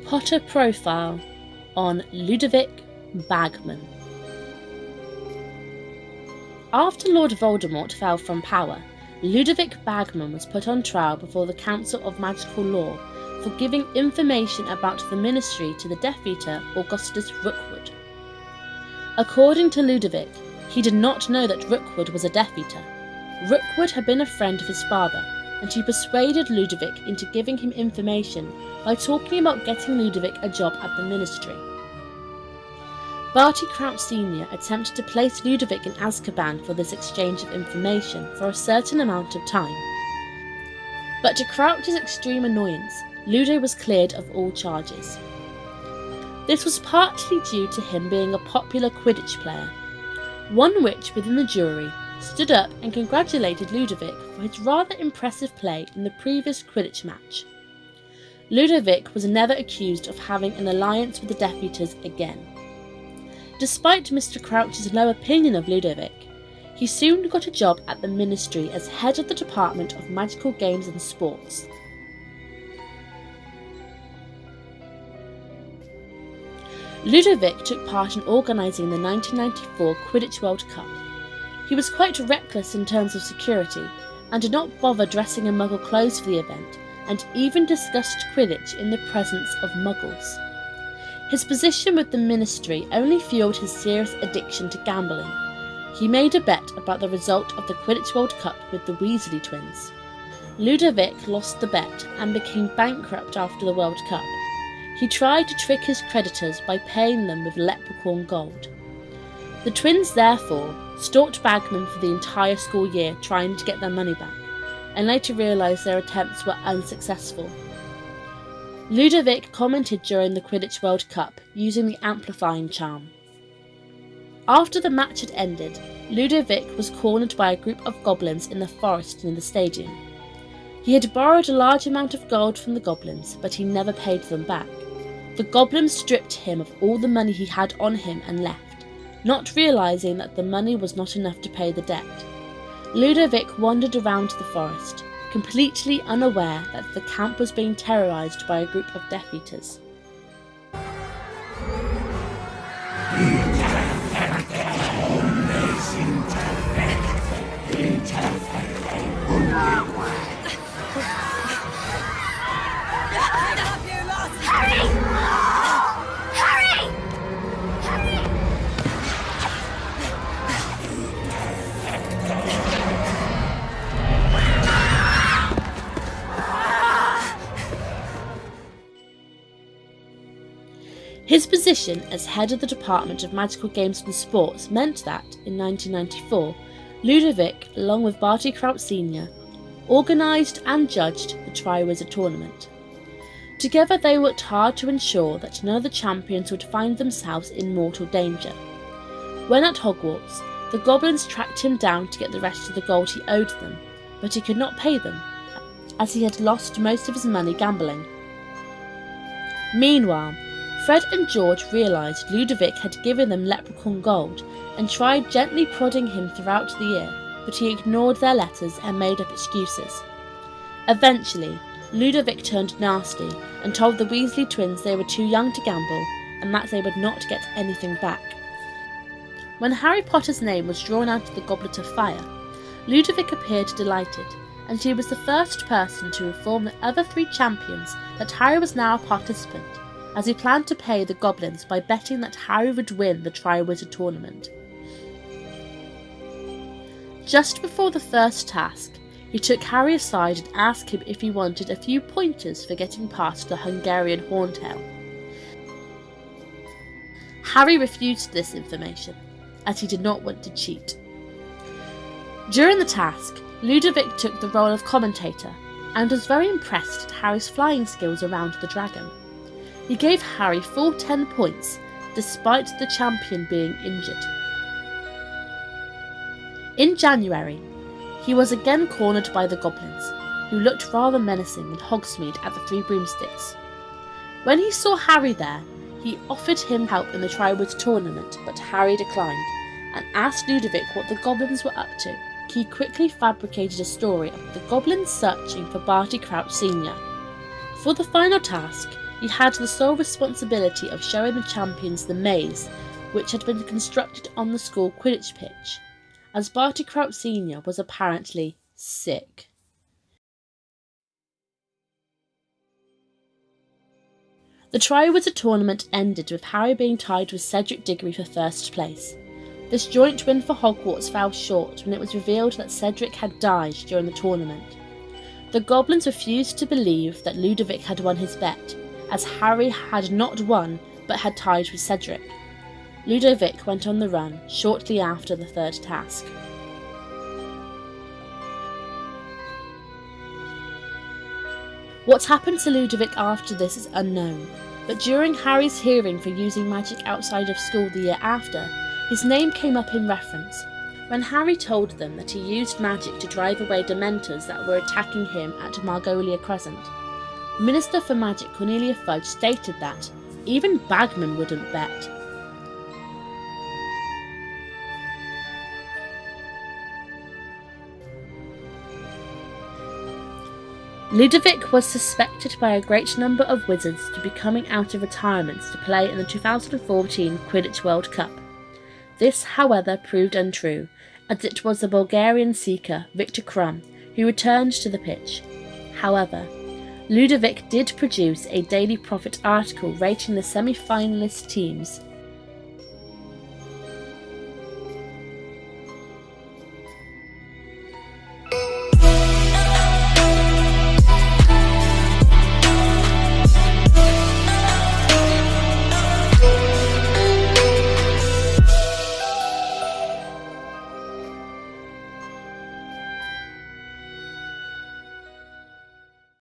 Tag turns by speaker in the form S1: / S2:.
S1: Potter profile on Ludovic Bagman. After Lord Voldemort fell from power, Ludovic Bagman was put on trial before the Council of Magical Law for giving information about the Ministry to the Death Eater Augustus Rookwood. According to Ludovic, he did not know that Rookwood was a Death Eater. Rookwood had been a friend of his father, and he persuaded Ludovic into giving him information by talking about getting Ludovic a job at the Ministry. Barty Crouch Sr. attempted to place Ludovic in Azkaban for this exchange of information for a certain amount of time. But to Crouch's extreme annoyance, Ludo was cleared of all charges. This was partly due to him being a popular Quidditch player. One witch within the jury stood up and congratulated Ludovic for his rather impressive play in the previous Quidditch match. Ludovic was never accused of having an alliance with the Death Eaters again. Despite Mr. Crouch's low opinion of Ludovic, he soon got a job at the Ministry as head of the Department of Magical Games and Sports. Ludovic took part in organising the 1994 Quidditch World Cup. He was quite reckless in terms of security and did not bother dressing in Muggle clothes for the event, and even discussed Quidditch in the presence of Muggles. His position with the Ministry only fueled his serious addiction to gambling. He made a bet about the result of the Quidditch World Cup with the Weasley twins. Ludovic lost the bet and became bankrupt after the World Cup. He tried to trick his creditors by paying them with leprechaun gold. The twins therefore stalked Bagman for the entire school year trying to get their money back, and later realised their attempts were unsuccessful. Ludovic commented during the Quidditch World Cup using the amplifying charm. After the match had ended, Ludovic was cornered by a group of goblins in the forest near the stadium. He had borrowed a large amount of gold from the goblins, but he never paid them back. The goblins stripped him of all the money he had on him and left, not realising that the money was not enough to pay the debt. Ludovic wandered around the forest, completely unaware that the camp was being terrorised by a group of Death Eaters. His position as head of the Department of Magical Games and Sports meant that, in 1994, Ludovic, along with Barty Crouch Sr., organised and judged the Triwizard Tournament. Together they worked hard to ensure that none of the champions would find themselves in mortal danger. When at Hogwarts, the goblins tracked him down to get the rest of the gold he owed them, but he could not pay them, as he had lost most of his money gambling. Meanwhile, Fred and George realised Ludovic had given them leprechaun gold and tried gently prodding him throughout the year, but he ignored their letters and made up excuses. Eventually, Ludovic turned nasty and told the Weasley twins they were too young to gamble and that they would not get anything back. When Harry Potter's name was drawn out of the Goblet of Fire, Ludovic appeared delighted, and he was the first person to inform the other three champions that Harry was now a participant, as he planned to pay the goblins by betting that Harry would win the Triwizard Tournament. Just before the first task, he took Harry aside and asked him if he wanted a few pointers for getting past the Hungarian Horntail. Harry refused this information, as he did not want to cheat. During the task, Ludovic took the role of commentator and was very impressed at Harry's flying skills around the dragon. He gave Harry full 10 points, despite the champion being injured. In January, he was again cornered by the goblins, who looked rather menacing in Hogsmeade at the Three Broomsticks. When he saw Harry there, he offered him help in the Triwizard Tournament, but Harry declined, and asked Ludovic what the goblins were up to. He quickly fabricated a story of the goblins searching for Barty Crouch Sr. For the final task, He had the sole responsibility of showing the champions the maze which had been constructed on the school Quidditch pitch, as Barty Crouch Sr. was apparently sick. The Triwizard Tournament ended with Harry being tied with Cedric Diggory for first place. This joint win for Hogwarts fell short when it was revealed that Cedric had died during the tournament. The Goblins refused to believe that Ludovic had won his bet, as Harry had not won but had tied with Cedric. Ludovic went on the run shortly after the third task. What happened to Ludovic after this is unknown, but during Harry's hearing for using magic outside of school the year after, his name came up in reference. When Harry told them that he used magic to drive away Dementors that were attacking him at Margolia Crescent, Minister for Magic Cornelia Fudge stated that even Bagman wouldn't bet. Ludovic was suspected by a great number of wizards to be coming out of retirement to play in the 2014 Quidditch World Cup. This, however, proved untrue, as it was the Bulgarian seeker Victor Krum who returned to the pitch. However, Ludovic did produce a Daily Prophet article rating the semi-finalist teams